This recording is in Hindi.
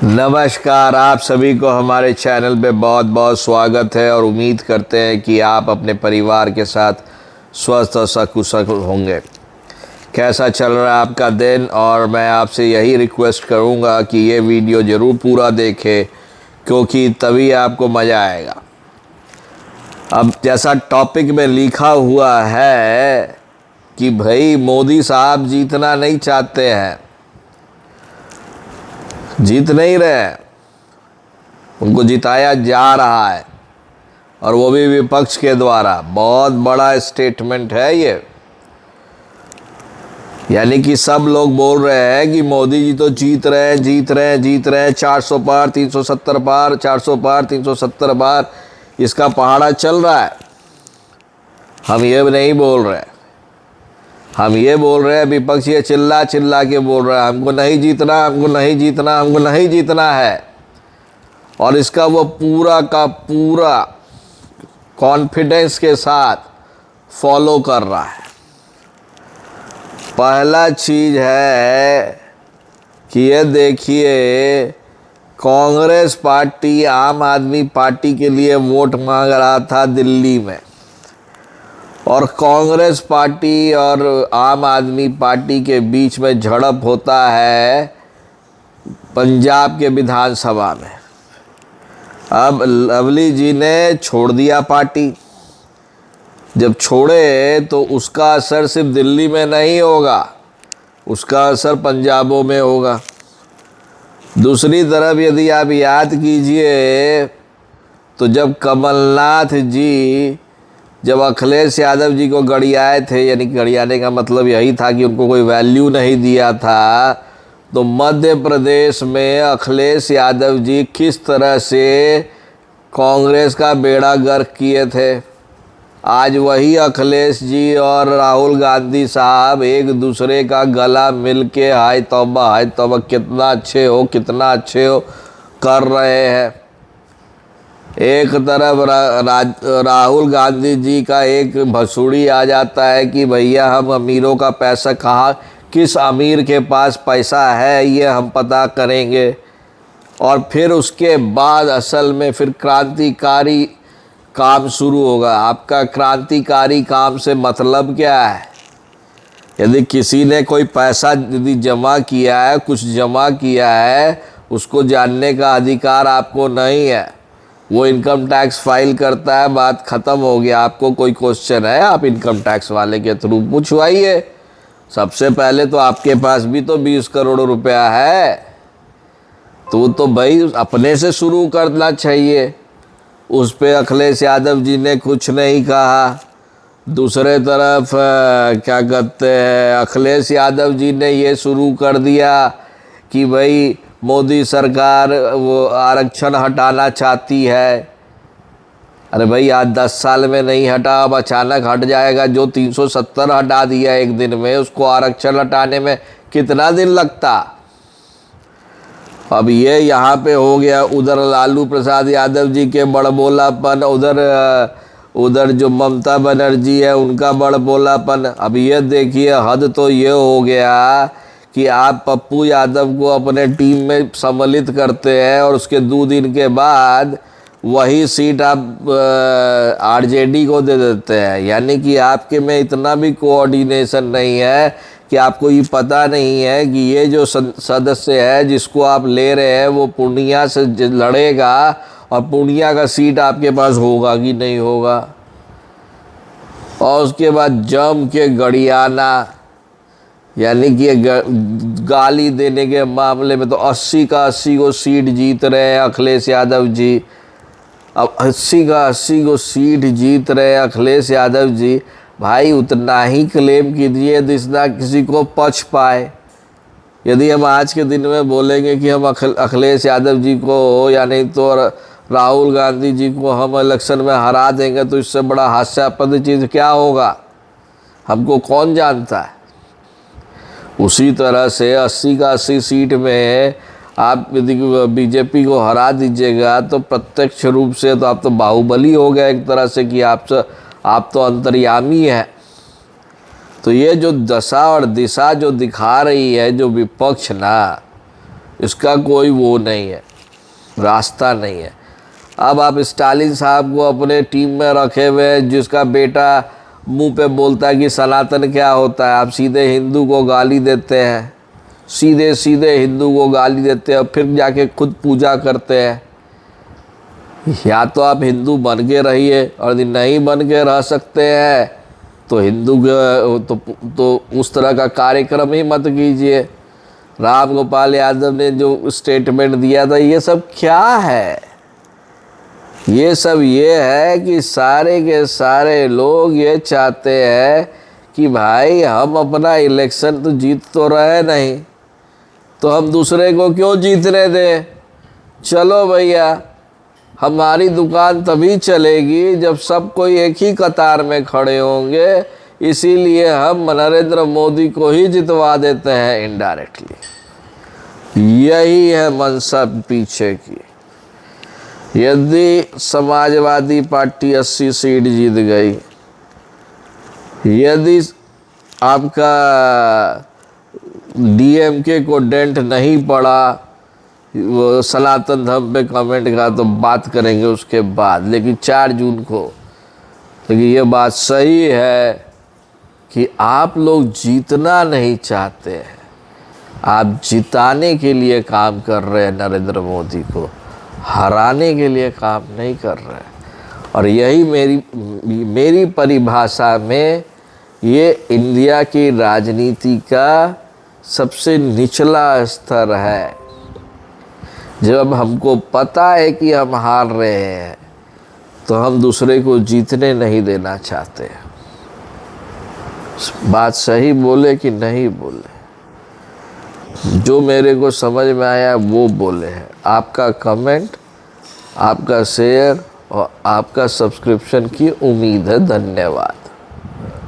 नमस्कार, आप सभी को हमारे चैनल पे बहुत बहुत स्वागत है और उम्मीद करते हैं कि आप अपने परिवार के साथ स्वस्थ और सकुशल होंगे। कैसा चल रहा है आपका दिन? और मैं आपसे यही रिक्वेस्ट करूंगा कि ये वीडियो ज़रूर पूरा देखें, क्योंकि तभी आपको मज़ा आएगा। अब जैसा टॉपिक में लिखा हुआ है कि भाई मोदी साहब जीतना नहीं चाहते हैं, जीत नहीं रहे हैं, उनको जिताया जा रहा है और वो भी विपक्ष के द्वारा। बहुत बड़ा स्टेटमेंट है ये। यानी कि सब लोग बोल रहे हैं कि मोदी जी तो जीत रहे हैं, जीत रहे हैं, जीत रहे हैं, 400 पार, 370 पार, 400 पार, 370 पार, इसका पहाड़ा चल रहा है। हम ये नहीं बोल रहे, हम ये बोल रहे हैं, विपक्ष ये चिल्ला चिल्ला के बोल रहा है हमको नहीं जीतना, हमको नहीं जीतना, हमको नहीं जीतना है। और इसका वो पूरा का पूरा कॉन्फिडेंस के साथ फॉलो कर रहा है। पहला चीज़ है कि ये देखिए, कांग्रेस पार्टी आम आदमी पार्टी के लिए वोट मांग रहा था दिल्ली में, और कांग्रेस पार्टी और आम आदमी पार्टी के बीच में झड़प होता है पंजाब के विधानसभा में। अब लवली जी ने छोड़ दिया पार्टी। जब छोड़े तो उसका असर सिर्फ दिल्ली में नहीं होगा, उसका असर पंजाबों में होगा। दूसरी तरफ यदि आप याद कीजिए तो जब कमलनाथ जी जब अखिलेश यादव जी को गड़ियाए थे, यानी गड़ियाने का मतलब यही था कि उनको कोई वैल्यू नहीं दिया था, तो मध्य प्रदेश में अखिलेश यादव जी किस तरह से कांग्रेस का बेड़ा गर्क किए थे। आज वही अखिलेश जी और राहुल गांधी साहब एक दूसरे का गला मिल के हाय तौबा कितना अच्छे हो, कितना अच्छे हो कर रहे हैं। एक तरफ राहुल गांधी जी का एक भसूड़ी आ जाता है कि भैया हम अमीरों का पैसा कहाँ, किस अमीर के पास पैसा है ये हम पता करेंगे। और फिर उसके बाद असल में फिर क्रांतिकारी काम शुरू होगा। आपका क्रांतिकारी काम से मतलब क्या है? यदि किसी ने कोई पैसा यदि जमा किया है, कुछ जमा किया है, उसको जानने का अधिकार आपको नहीं है। वो इनकम टैक्स फाइल करता है, बात ख़त्म हो गया। आपको कोई क्वेश्चन है, आप इनकम टैक्स वाले के थ्रू पूछवाइए। सबसे पहले तो आपके पास भी तो 20 करोड़ रुपया है, तो भाई अपने से शुरू करना चाहिए। उस पे अखिलेश यादव जी ने कुछ नहीं कहा। दूसरे तरफ क्या कहते हैं, अखिलेश यादव जी ने ये शुरू कर दिया कि भाई मोदी सरकार वो आरक्षण हटाना चाहती है। अरे भाई आज 10 साल में नहीं हटा, अब अचानक हट जाएगा। जो 370 हटा दिया एक दिन में, उसको आरक्षण हटाने में कितना दिन लगता? अब ये यहाँ पे हो गया। उधर लालू प्रसाद यादव जी के बड़बोलापन, उधर जो ममता बनर्जी है उनका बड़बोलापन। अब ये देखिए, हद तो ये हो गया कि आप पप्पू यादव को अपने टीम में सम्मिलित करते हैं और उसके 2 दिन के बाद वही सीट आप आरजेडी को दे देते हैं। यानी कि आपके में इतना भी कोऑर्डिनेशन नहीं है कि आपको ये पता नहीं है कि ये जो सदस्य है जिसको आप ले रहे हैं वो पूर्णिया से लड़ेगा और पूर्णिया का सीट आपके पास होगा कि नहीं होगा। और उसके बाद जम के गड़ियाना, यानी कि गाली देने के मामले में तो 80 का 80 को सीट जीत रहे हैं अखिलेश यादव जी। अब 80 का 80 को सीट जीत रहे हैं अखिलेश यादव जी। भाई उतना ही क्लेम कीजिए जितना किसी को पच पाए। यदि हम आज के दिन में बोलेंगे कि हम अखिलेश यादव जी को या नहीं तो राहुल गांधी जी को हम इलेक्शन में हरा देंगे, तो इससे बड़ा हास्यास्पद चीज़ क्या होगा? हमको कौन जानता है। उसी तरह से 80 का 80 सीट में आप यदि बीजेपी को हरा दीजिएगा तो प्रत्यक्ष रूप से तो आप तो बाहुबली हो गए एक तरह से, कि आप तो अंतर्यामी हैं। तो ये जो दशा और दिशा जो दिखा रही है जो विपक्ष ना, इसका कोई वो नहीं है, रास्ता नहीं है। अब आप स्टालिन साहब को अपने टीम में रखे हुए हैं, जिसका बेटा मुंह पे बोलता है कि सनातन क्या होता है, आप सीधे हिंदू को गाली देते हैं, सीधे सीधे हिंदू को गाली देते हैं, फिर जाके खुद पूजा करते हैं। या तो आप हिंदू बन के रहिए, और यदि नहीं बन के रह सकते हैं तो हिंदू तो उस तरह का कार्यक्रम ही मत कीजिए। राम गोपाल यादव ने जो स्टेटमेंट दिया था, ये सब क्या है? ये सब ये है कि सारे के सारे लोग ये चाहते हैं कि भाई हम अपना इलेक्शन तो जीत तो रहे नहीं, तो हम दूसरे को क्यों जीतने दें। चलो भैया, हमारी दुकान तभी चलेगी जब सब कोई एक ही कतार में खड़े होंगे, इसीलिए हम नरेंद्र मोदी को ही जितवा देते हैं इनडायरेक्टली। यही है मंशा पीछे की। यदि समाजवादी पार्टी 80 सीट जीत गई, यदि आपका डीएमके को डेंट नहीं पड़ा वो सनातन धर्म पे कमेंट का, तो बात करेंगे उसके बाद। लेकिन 4 जून को, लेकिन ये बात सही है कि आप लोग जीतना नहीं चाहते हैं, आप जिताने के लिए काम कर रहे हैं, नरेंद्र मोदी को हराने के लिए काम नहीं कर रहे हैं। और यही मेरी परिभाषा में ये इंडिया की राजनीति का सबसे निचला स्तर है। जब हमको पता है कि हम हार रहे हैं, तो हम दूसरे को जीतने नहीं देना चाहते। बात सही बोले कि नहीं बोले, जो मेरे को समझ में आया वो बोले हैं। आपका कमेंट, आपका शेयर और आपका सब्सक्रिप्शन की उम्मीद है। धन्यवाद।